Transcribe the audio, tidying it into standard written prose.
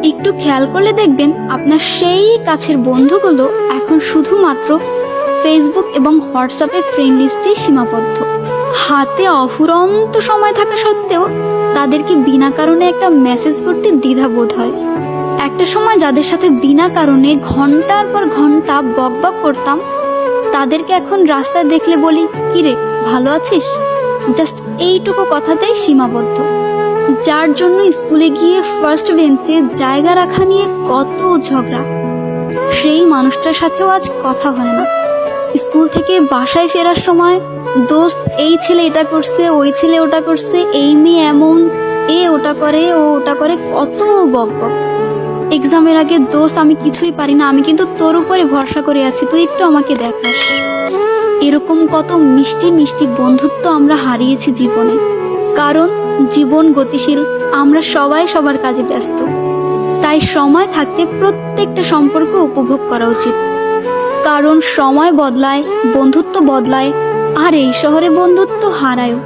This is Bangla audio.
একটু খেয়াল করলে দেখবেন আপনার সেই কাছের বন্ধুগুলো এখন শুধুমাত্র ফেসবুক এবং হোয়াটসঅ্যাপের ফ্রেন্ড লিস্টে সীমাবদ্ধ। হাতে অফুরন্ত সময় থাকা সত্ত্বেও তাদেরকে বিনা কারণে একটা মেসেজ করতে দ্বিধাবোধ হয়। একটা সময় যাদের সাথে বিনা কারণে ঘন্টার পর ঘন্টা বকবক করতাম, তাদেরকে এখন রাস্তায় দেখলে বলি, কিরে ভালো আছিস? জাস্ট এইটুকু কথাতেই সীমাবদ্ধ। যার জন্য স্কুলে গিয়ে ফার্স্ট বেঞ্চে জায়গা রাখা নিয়ে কত ঝগড়া, সেই মানুষটার সাথেও আজ কথা হয় না। স্কুল থেকে বাসায় ফেরার সময়, দোস্ত এই ছেলে এটা করছে, ওই ছেলে ওটা করছে, এই মেয়ে এমন, এ ওটা করে, ও ওটা করে, কত বকবক। এক্সামের আগে, দোস্ত আমি কিছুই পারি না, আমি কিন্তু তোর উপরে ভরসা করে আছি, তুই একটু আমাকে দেখাস। এরকম কত মিষ্টি মিষ্টি বন্ধুত্ব আমরা হারিয়েছি জীবনে। কারণ জীবন গতিশীল, আমরা সবাই সবার কাজে ব্যস্ত। তাই সময় থাকতে প্রত্যেকটা সম্পর্ক উপভোগ করা উচিত। কারণ সময় বদলায়, বন্ধুত্ব বদলায়, আর এই শহরে বন্ধুত্ব হারায়ও।